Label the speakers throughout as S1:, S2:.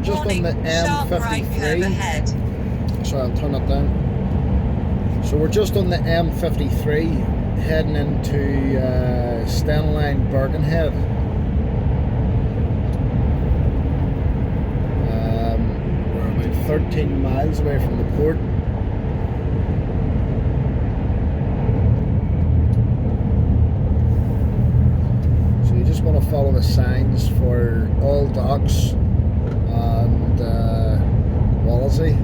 S1: we're just on the M53. Sorry, I'll turn it down. So we're just on the M53 heading into Stena Line Birkenhead. We're about 13 miles away from the port. So you just want to follow the signs for all docks and Wallasey.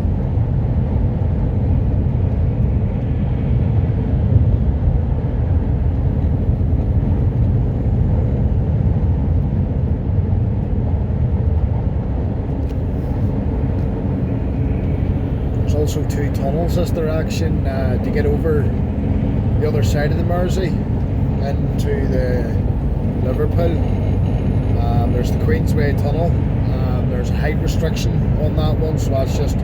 S1: Also two tunnels this direction to get over the other side of the Mersey into the Liverpool. There's the Queensway tunnel. There's a height restriction on that one, so that's just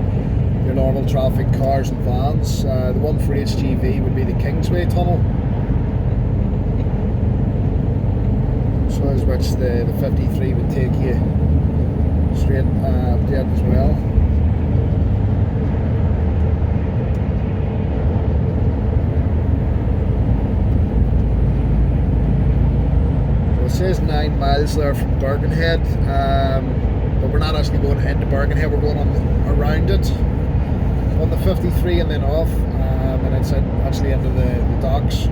S1: your normal traffic, cars and vans. The one for HGV would be the Kingsway tunnel, so as which the 53 would take you straight to it as well. It says 9 miles there from Birkenhead, but we're not actually going into Birkenhead, we're going on around it on the 53 and then off, and it's actually into the docks.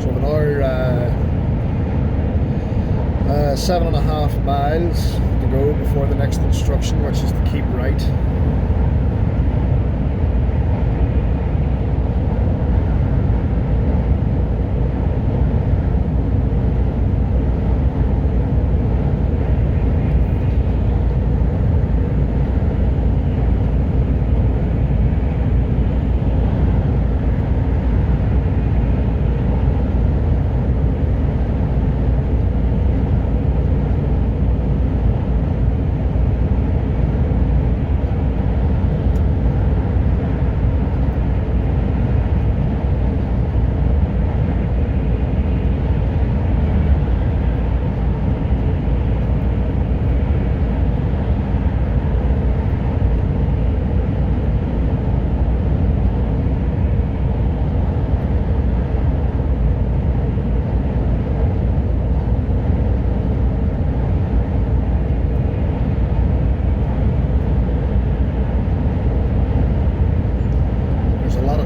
S1: So another 7.5 miles to go before the next instruction, which is to keep right.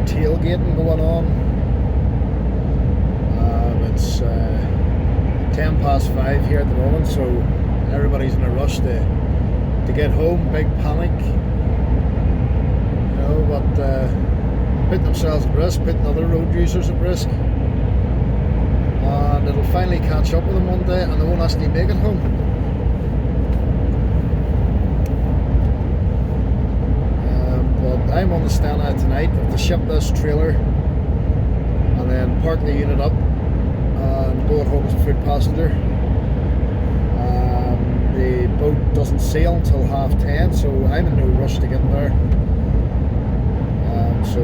S1: Tailgating going on. It's 5:10 here at the moment, so everybody's in a rush to get home. Big panic, you know, but putting themselves at risk, putting other road users at risk, and it'll finally catch up with them one day and they won't actually make it home. I'm on the Stena tonight. I have to ship this trailer and then park the unit up and go home as a food passenger. The boat doesn't sail until 10:30, so I'm in no rush to get there. So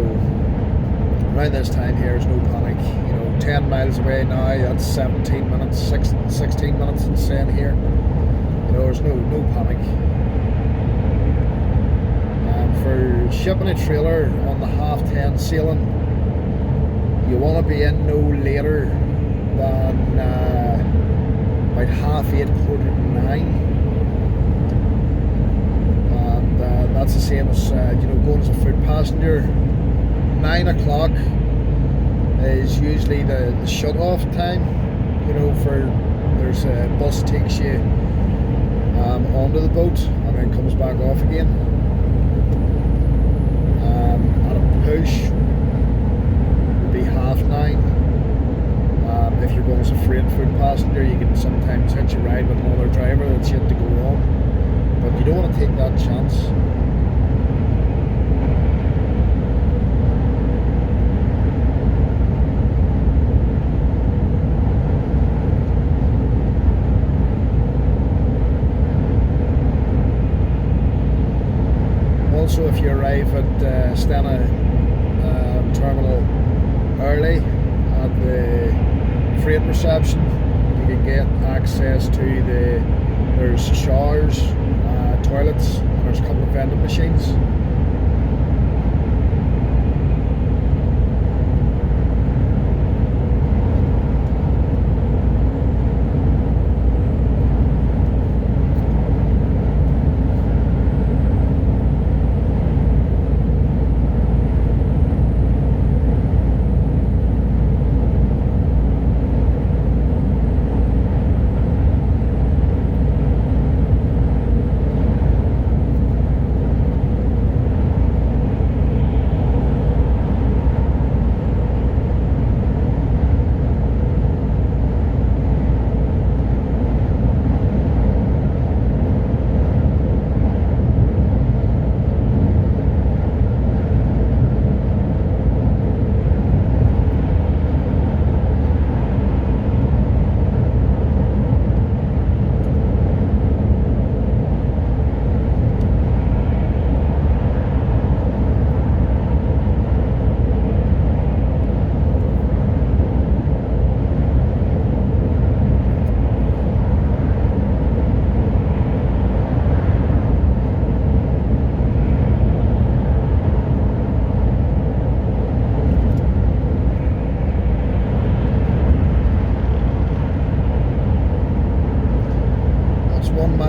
S1: around this time here is no panic. You know, 10 miles away now, that's 17 minutes, 16 minutes insane here. You know, there's no panic. For shipping a trailer on the 10:30 sailing, you want to be in no later than about 8:30, 9:15, and that's the same as you know, going as a food passenger. 9 o'clock is usually the shut off time. You know, there's a bus takes you onto the boat and then comes back off again. Push would be 9:30. If you're going as a freight food passenger, you can sometimes hitch a ride with another driver that's yet to go on, but you don't want to take that chance. Also, if you arrive at Stena terminal early at the freight reception, you can get access to there's showers, toilets, and there's a couple of vending machines.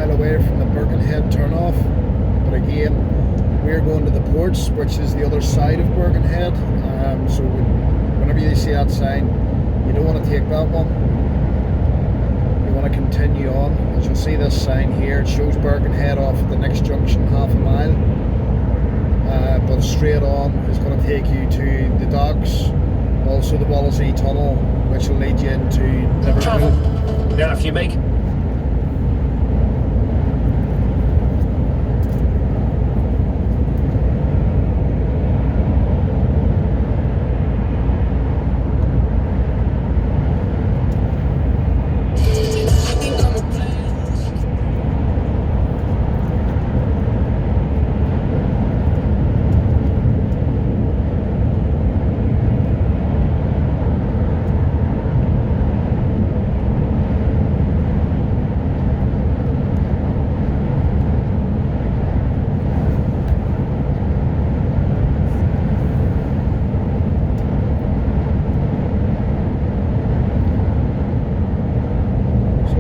S1: Away from the Birkenhead turnoff, but again we're going to the ports, which is the other side of Birkenhead, so whenever you see that sign, you don't want to take that one, you want to continue on. As you'll see this sign here, it shows Birkenhead off at the next junction, half a mile, but straight on is going to take you to the docks, also the Wallasey Tunnel, which will lead you into Liverpool.
S2: Now if you make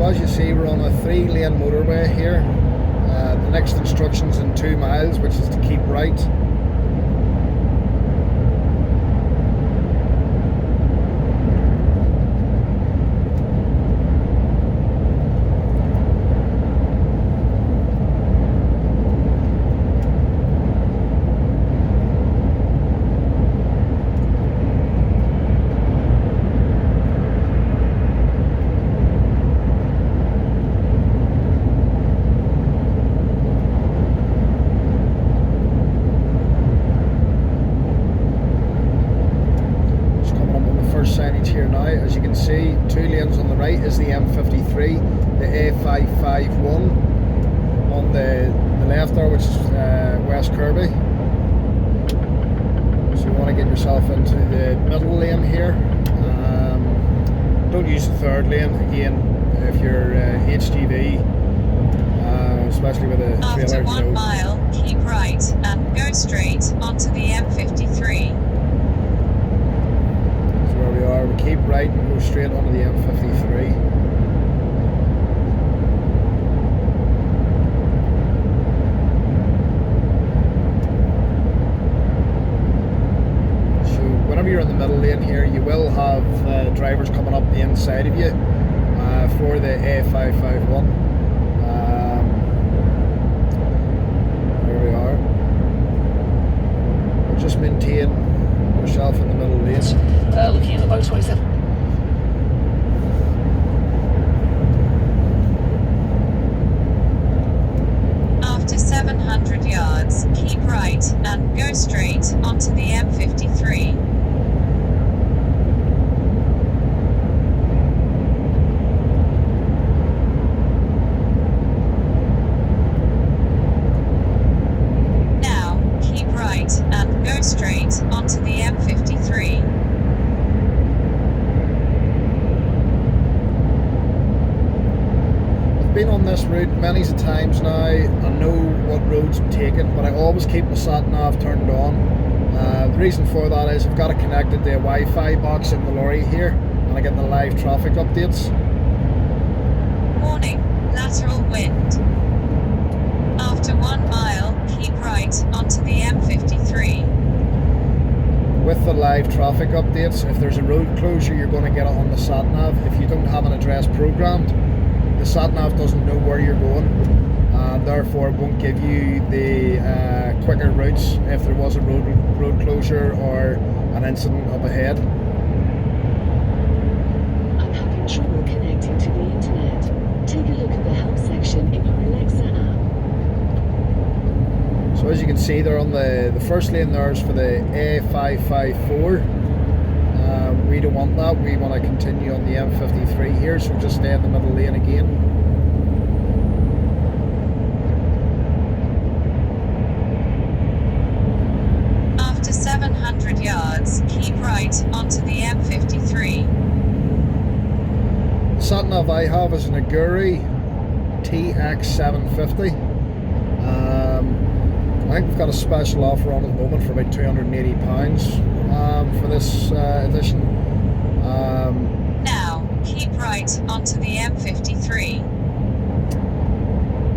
S1: as you see, we're on a 3-lane motorway here. The next instruction's in 2 miles, which is to keep right. Signage here now. As you can see, 2 lanes on the right is the M53, the A551 on the left there, which is West Kirby. So you want to get yourself into the middle lane here. Don't use the 3rd lane again if you're HGV, especially with a trailer.
S3: After 1 mile, keep right and go straight onto the M53.
S1: We keep right and go straight onto the M53. So whenever you're in the middle lane here, you will have drivers coming up the inside of you for the A551. There we are. We'll just maintain yourself in the middle lane.
S2: looking at the motorways then.
S3: After 700 yards, keep right and go straight onto the M53. Now, keep right and go straight onto the M53.
S1: this route many times now. I know what roads I'm taking, but I always keep my sat nav turned on. The reason for that is I've got it connected to a Wi-Fi box in the lorry here, and I get the live traffic updates.
S3: Warning, lateral wind. After 1 mile, keep right onto the M53.
S1: With the live traffic updates, if there's a road closure, you're going to get it on the sat nav. If you don't have an address programmed, the sat nav doesn't know where you're going, and therefore it won't give you the quicker routes if there was a road closure or an incident up ahead.
S4: I'm having trouble connecting to the internet. Take a look at the help section in your Alexa app.
S1: So as you can see there on the first lane there is for the A554. We don't want that, we want to continue on the M53 here, so just stay in the middle lane again.
S3: After 700 yards, keep right onto the M53.
S1: The sat nav I have is an Aguri TX750. I think we've got a special offer on at the moment for about £280 for this edition.
S3: Now, keep right onto the M53.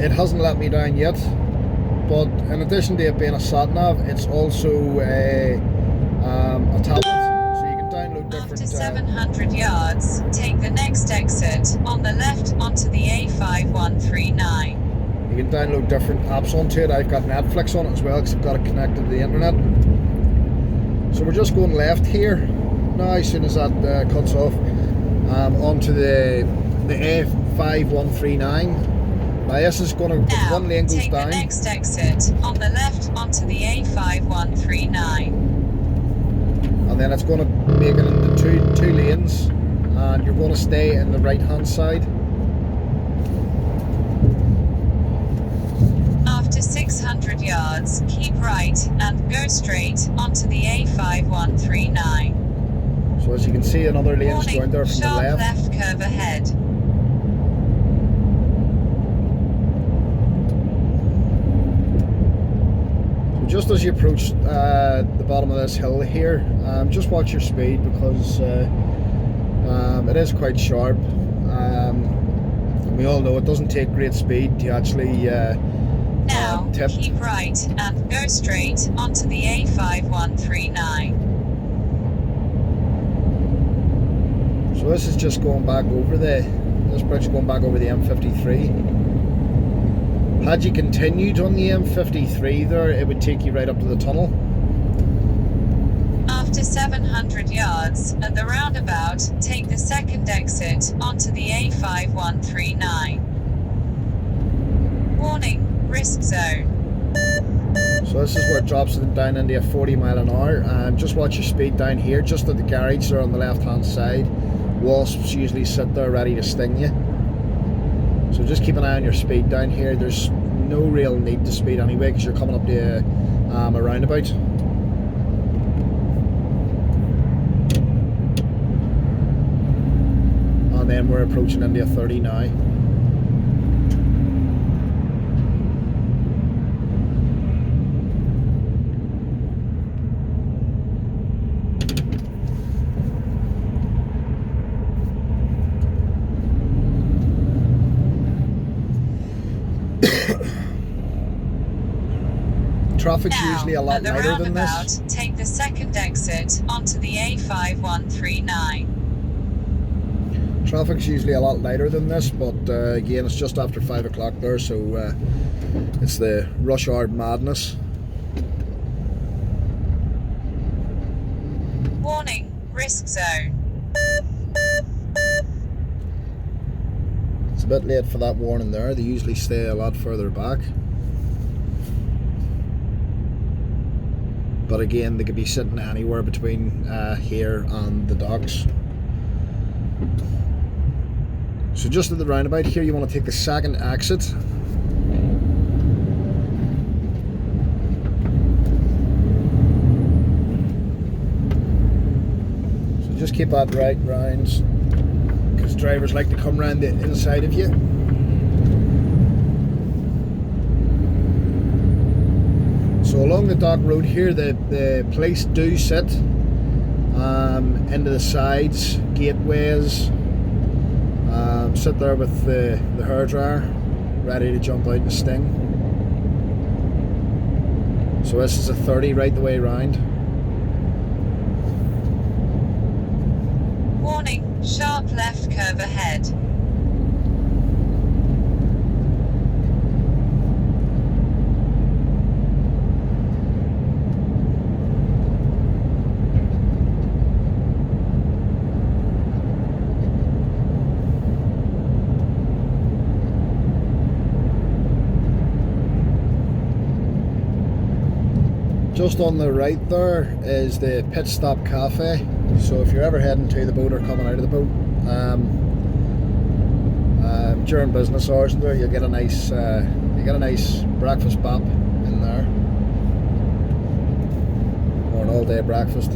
S1: It hasn't let me down yet, but in addition to it being a sat nav, it's also a tablet, so you can download different.
S3: After 700 yards, take the next exit on the left onto the A5139.
S1: You can download different apps onto it. I've got Netflix on it as well because I've got it connected to the internet. So we're just going left here now as soon as that cuts off, onto the A5139. Now this is going to, one lane goes
S3: take
S1: down.
S3: the next exit on the left onto the A5139.
S1: And then it's going to make it into two lanes, and you're going to stay in the right hand side.
S3: After 600 yards, keep right and go straight onto the A5139.
S1: So as you can see, another lane's
S3: Warning,
S1: going there from the
S3: sharp
S1: left.
S3: left curve ahead.
S1: So just as you approach the bottom of this hill here, just watch your speed because it is quite sharp. We all know it doesn't take great speed to actually
S3: Now,
S1: tip.
S3: keep right and go straight onto the A5139.
S1: So this is just going back over this bridge going back over the M53. Had you continued on the M53 there, it would take you right up to the tunnel.
S3: After 700 yards, at the roundabout, take the second exit onto the A5139. Warning, risk zone.
S1: So this is where it drops it down into a 40 mile an hour, and just watch your speed down here, just at the garage there on the left hand side. Wasps usually sit there ready to sting you. So just keep an eye on your speed down here. There's no real need to speed anyway because you're coming up to a roundabout. And then we're approaching into a 30 now. Traffic's
S3: Now,
S1: usually a lot
S3: at the
S1: lighter than
S3: roundabout,
S1: this.
S3: take the second exit onto the A5139.
S1: Traffic's usually a lot lighter than this, but again, it's just after 5 o'clock there, so it's the rush hour madness.
S3: Warning, risk zone.
S1: It's a bit late for that warning there. They usually stay a lot further back. But again, they could be sitting anywhere between here and the docks. So just at the roundabout here, you want to take the second exit. So just keep that right round, because drivers like to come round the inside of you. So along the dock road here, the police do sit into the sides, gateways, sit there with the hairdryer, ready to jump out and sting. So this is a 30 right the way round.
S3: Warning, sharp left curve ahead.
S1: Just on the right there is the Pit Stop Cafe. So if you're ever heading to the boat or coming out of the boat, during business hours in there, you'll get a nice breakfast bap in there, or an all-day breakfast.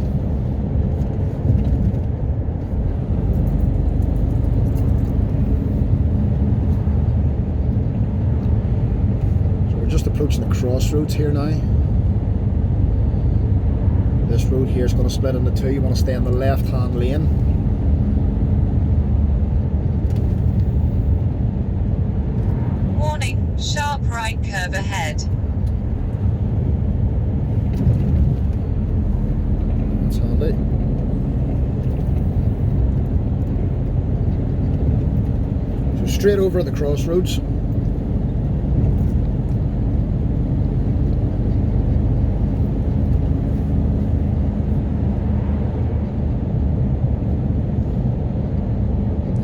S1: So we're just approaching the crossroads here now. This road here is going to split into two. You want to stay in the left-hand lane.
S3: Warning, sharp right curve ahead.
S1: That's handy. So straight over at the crossroads.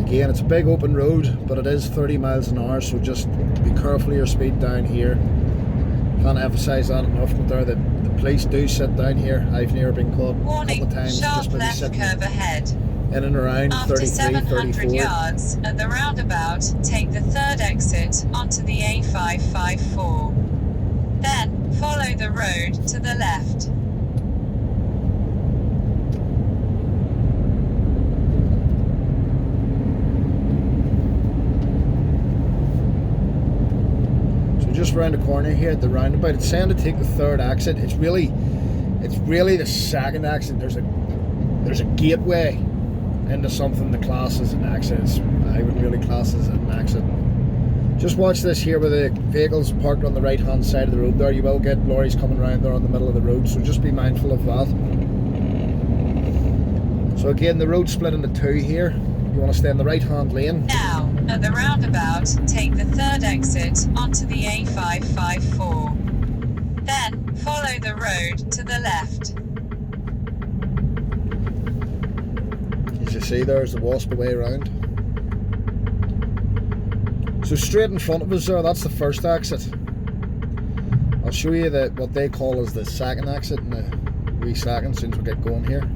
S1: Again, it's a big open road, but it is 30 miles an hour, so just be careful of your speed down here. Can't emphasise that enough, but there the police do sit down here. I've never been caught a couple of times
S3: sharp
S1: just maybe
S3: left
S1: sitting
S3: curve ahead.
S1: in and around
S3: After
S1: 33,
S3: 700
S1: 34.
S3: yards at the roundabout, take the third exit onto the A554. Then, follow the road to the left.
S1: Just around the corner here at the roundabout, it's saying to take the third exit. It's really the second exit. There's a gateway into something that classes an exit. I would really class as an exit. Just watch this here with the vehicles parked on the right hand side of the road there. You will get lorries coming around there on the middle of the road, so just be mindful of that. So again, the road split into two here. You want to stay in the right hand lane.
S3: Now, at the roundabout, take the third exit onto the A554. Then, follow the road to the left.
S1: As you see, there's the Wasp way around. So straight in front of us there, that's the first exit. I'll show you what they call as the second exit in a wee second, as soon as we get going here.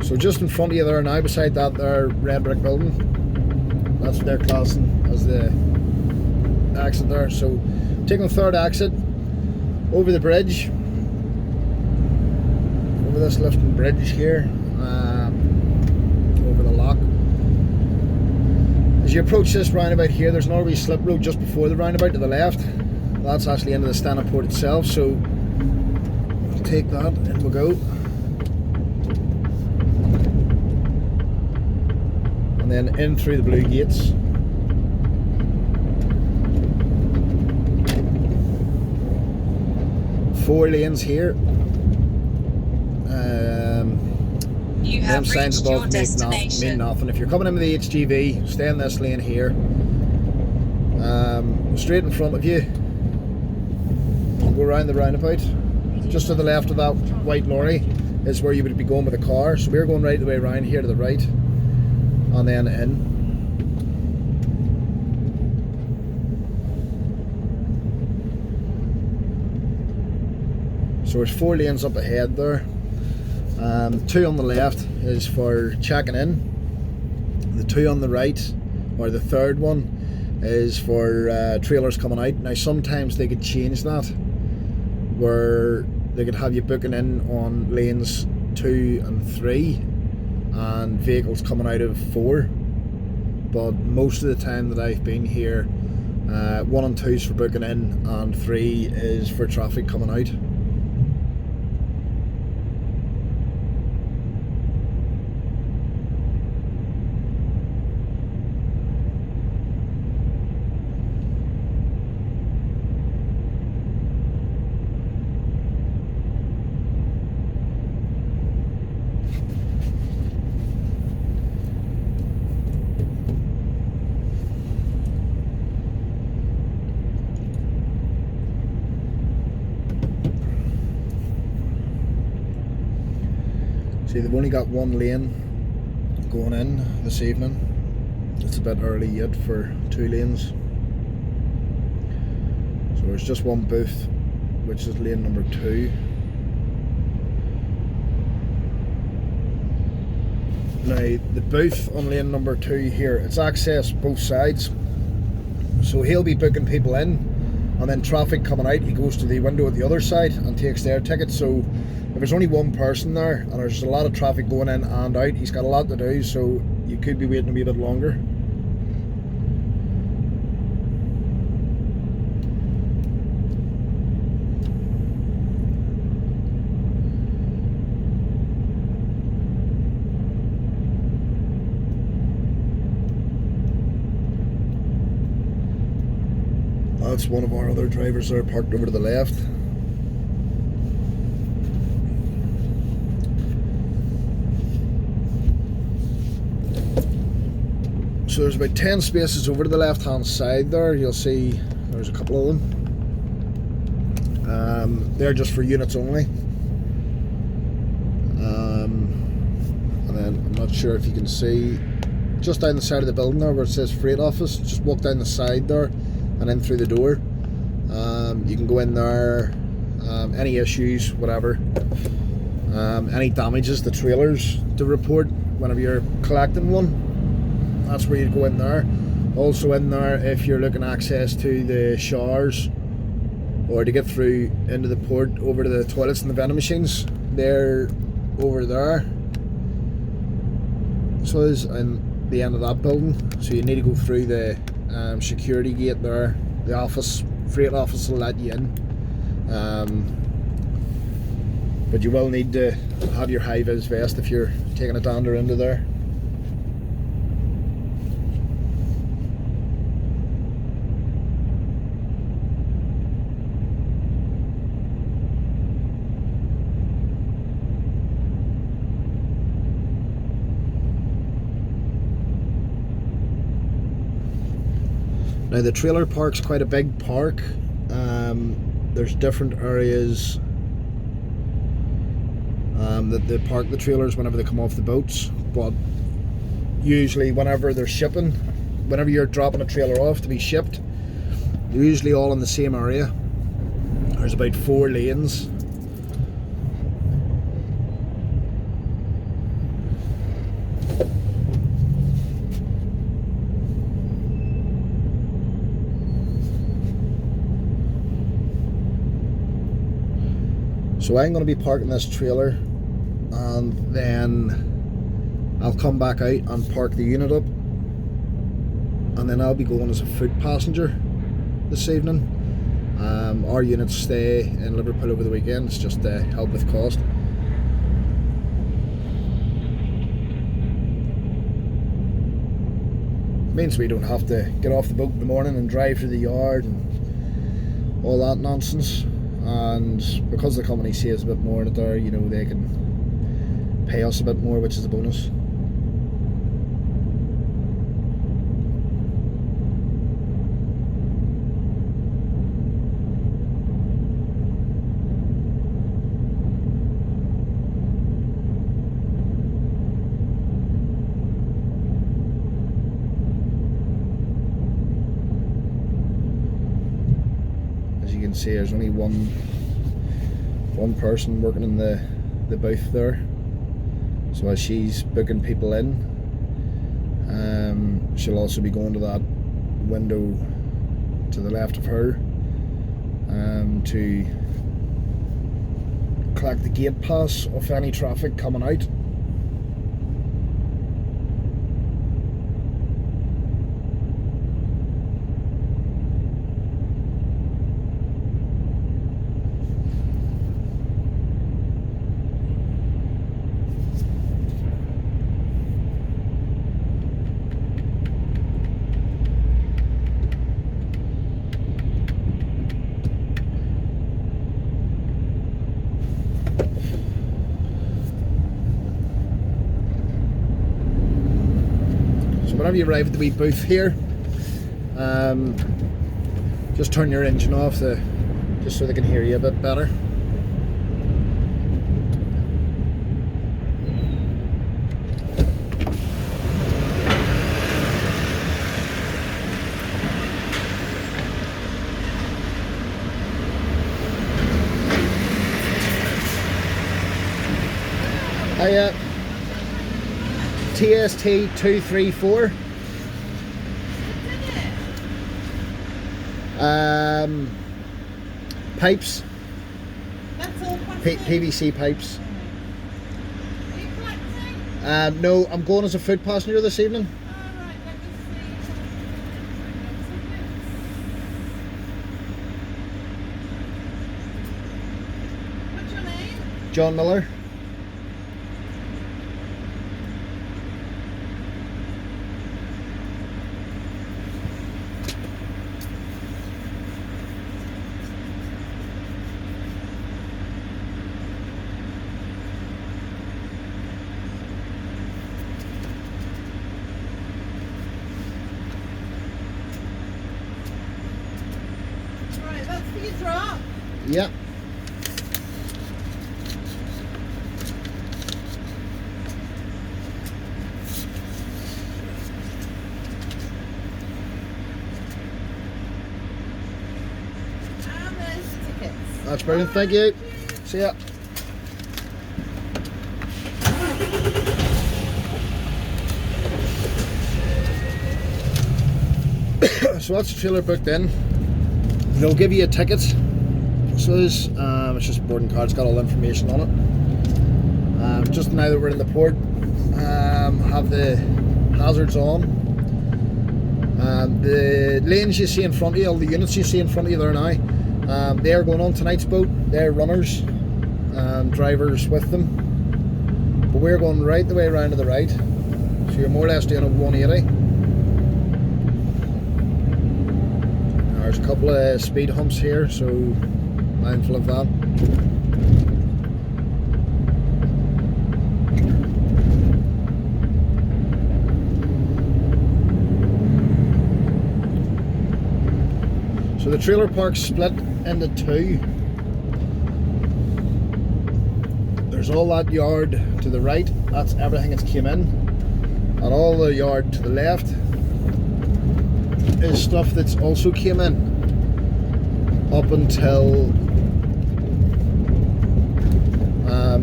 S1: So just in front of you there now, beside that there red brick building, that's what they're classing as the exit there. So taking the third exit over the bridge, over this lifting bridge here, over the lock. As you approach this roundabout here, there's an wee slip road just before the roundabout to the left. That's actually into the Stena port itself, so we'll take that, in we go. And then in through the blue gates. Four lanes here.
S3: You have
S1: signs
S3: reached your
S1: above
S3: destination.
S1: mean nothing. If you're coming in with the HGV, stay in this lane here. Straight in front of you. Go around the roundabout. Just to the left of that white lorry is where you would be going with a car. So we're going right the way around here to the right. And then in. So there's four lanes up ahead there. The two on the left is for checking in. The two on the right, or the third one, is for trailers coming out. Now sometimes they could change that, where they could have you booking in on lanes 2 and 3 and vehicles coming out of 4, but most of the time that I've been here, 1 and 2 is for booking in and 3 is for traffic coming out. See, they've only got 1 lane going in this evening. It's a bit early yet for 2 lanes. So there's just 1 booth, which is lane number 2. Now, the booth on lane number 2 here, it's access both sides. So he'll be booking people in, and then traffic coming out, he goes to the window at the other side and takes their ticket. So if there's only 1 person there and there's a lot of traffic going in and out, he's got a lot to do, so you could be waiting a wee bit longer. That's one of our other drivers there parked over to the left. So there's about 10 spaces over to the left hand side there. You'll see there's a couple of them. They're just for units only. And then I'm not sure if you can see just down the side of the building there where it says freight office, just walk down the side there and in through the door. You can go in there, any issues, whatever, any damages to trailers to report whenever you're collecting one. That's where you'd go in there. Also in there, if you're looking access to the showers or to get through into the port over to the toilets and the vending machines, they're over there. So it's in the end of that building. So you need to go through the security gate there. The office, freight office will let you in. But you will need to have your high-vis vest if you're taking a dander into there. Now the trailer park's quite a big park. There's different areas that they park the trailers whenever they come off the boats, but usually whenever they're shipping, whenever you're dropping a trailer off to be shipped, they're usually all in the same area. There's about 4 lanes. So I'm going to be parking this trailer and then I'll come back out and park the unit up, and then I'll be going as a foot passenger this evening. Our units stay in Liverpool over the weekend. It's just to help with cost. Means we don't have to get off the boat in the morning and drive through the yard and all that nonsense. And because the company saves a bit more in it there, you know, they can pay us a bit more, which is a bonus. As you can see, there's only one person working in the booth there. So as she's booking people in, she'll also be going to that window to the left of her to collect the gate pass of any traffic coming out. Whenever you arrive at the wee booth here, just turn your engine off just so they can hear you a bit better. Hiya. TST 234. Pipes.
S5: That's all plastic.
S1: PVC pipes.
S5: Are you collecting?
S1: No, I'm going as a food passenger this evening.
S5: Alright, let me see. What's your name?
S1: John Miller.
S5: Right, that's for your drop.
S1: Yeah.
S5: And there's the tickets.
S1: That's brilliant, thank you. See ya. So that's the trailer booked in. They'll give you a ticket. So it's just a boarding card, it's got all the information on it. Just now that we're in the port, have the hazards on. The lanes you see in front of you, all the units you see in front of you there now, they are going on tonight's boat. They're runners, drivers with them. But we're going right the way around to the right. So you're more or less doing a 180. There's a couple of speed humps here, so mindful of that. So the trailer park's split into two. There's all that yard to the right, that's everything that's came in, and all the yard to the left is stuff that's also came in up until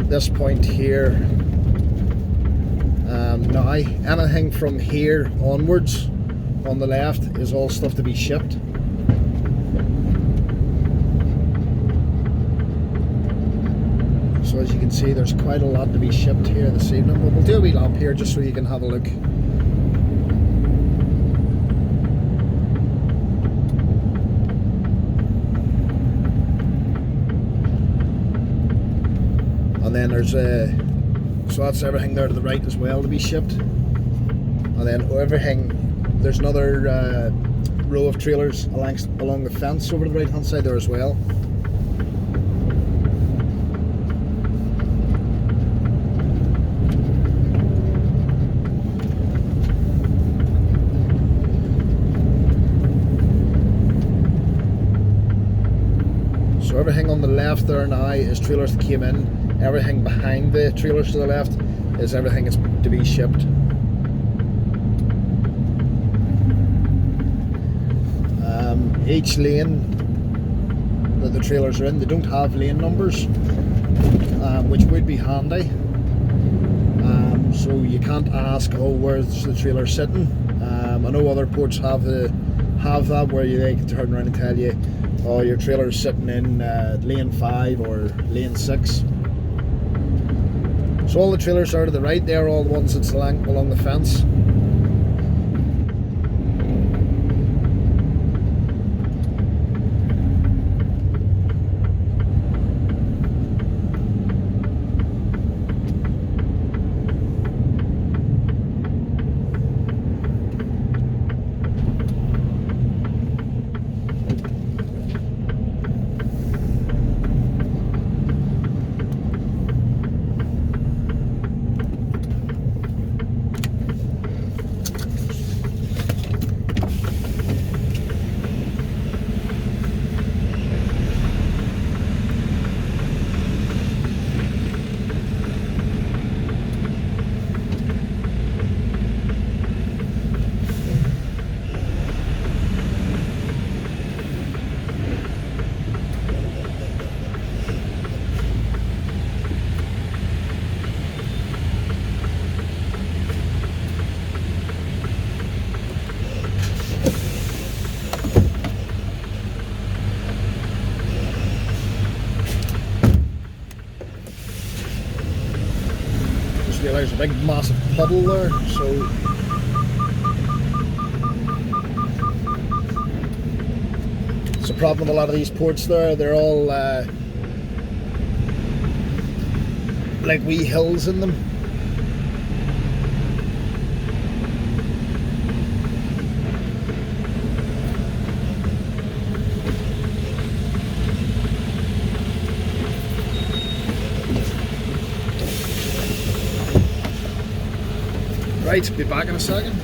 S1: this point here. Now anything from here onwards on the left is all stuff to be shipped. So as you can see, there's quite a lot to be shipped here this evening, but we'll do a wee lap here just so you can have a look. And then there's so that's everything there to the right as well to be shipped. And then there's another row of trailers along the fence over the right hand side there as well. So everything on the left there now is trailers that came in. Everything behind the trailers to the left is everything that's to be shipped. Each lane that the trailers are in, they don't have lane numbers, which would be handy. So you can't ask, oh, where's the trailer sitting? I know other ports have the have that where they can turn around and tell you, oh, your trailer's sitting in lane 5 or lane 6. So all the trailers are to the right, they're all the ones that's along the fence. Realize a big massive puddle there, so it's a problem with a lot of these ports there. They're all like wee hills in them. Right, be back in a second.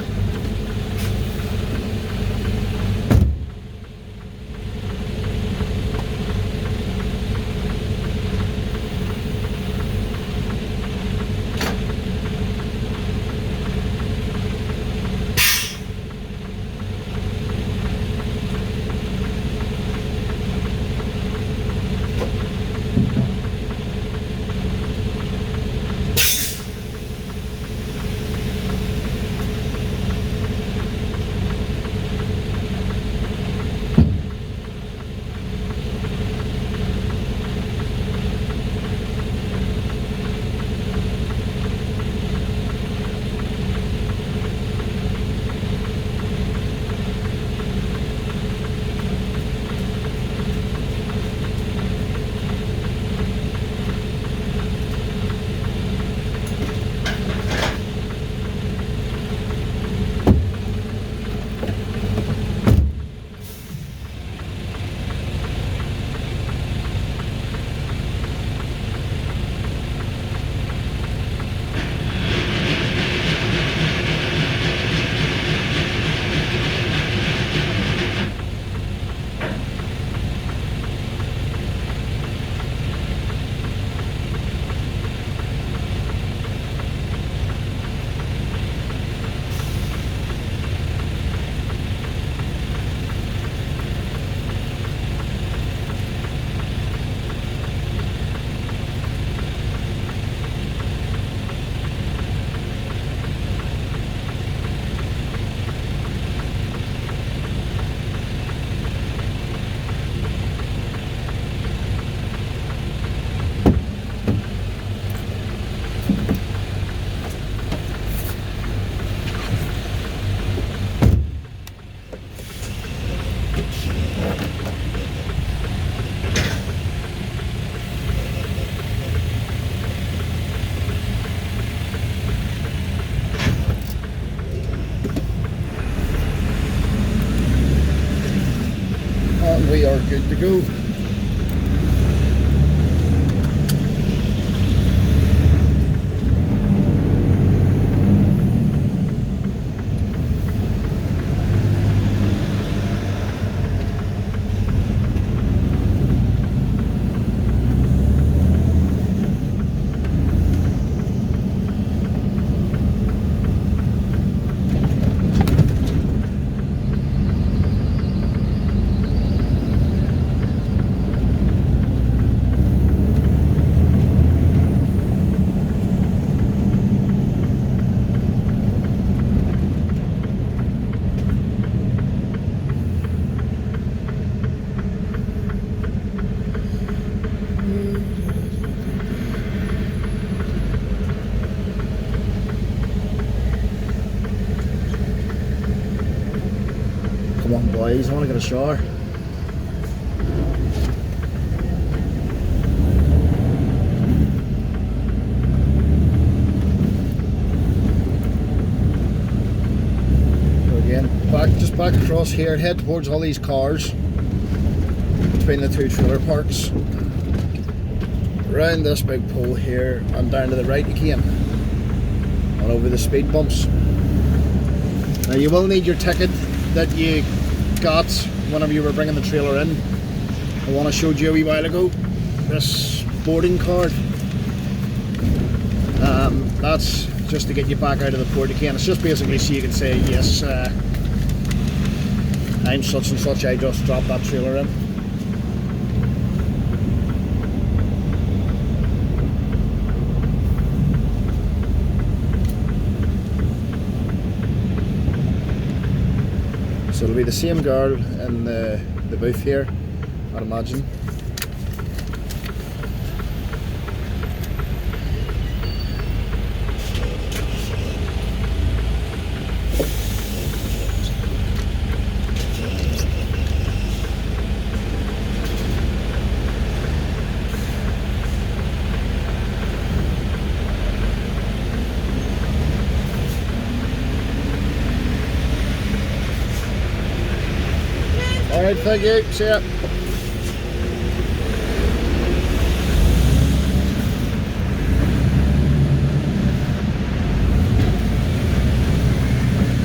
S1: We are good to go. Come on boys, I want to get a shower. So again, just back across here, head towards all these cars between the two trailer parks. Around this big pole here and down to the right again. And over the speed bumps. Now you will need your ticket that you got whenever you were bringing the trailer in. The one I showed you a wee while ago. This boarding card. That's just to get you back out of the port again. It's just basically so you can say, yes, I'm such and such, I just dropped that trailer in. So it'll be the same girl in the booth here, I'd imagine. Alright, thank you. See ya.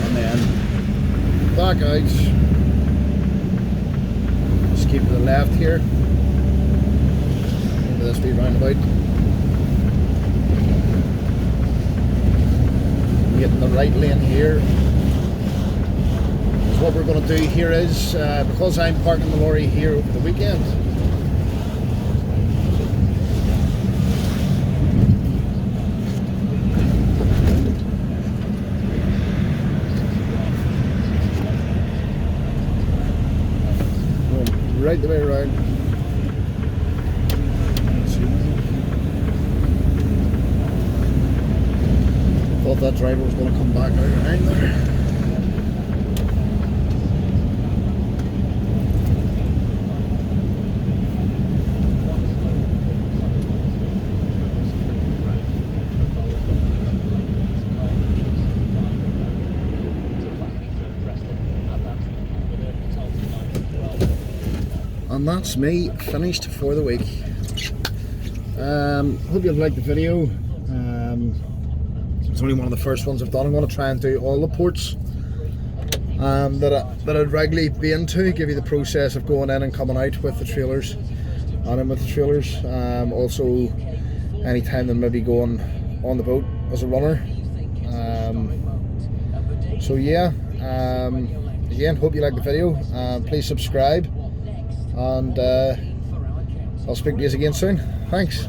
S1: And then back out. Just keep to the left here. Into this wee roundabout. Get in the right lane here. What we're going to do here is, because I'm parking the lorry here over the weekend, going right the way around. Thought that driver was going to come back out around there. And that's me finished for the week. Hope you've liked the video. It's only one of the first ones I've done. I'm going to try and do all the ports that I'd regularly be into, give you the process of going in and coming out with the trailers, and in with the trailers. Also, any time that maybe going on the boat as a runner. So yeah, again, hope you like the video. Please subscribe. And I'll speak to you again soon. Thanks.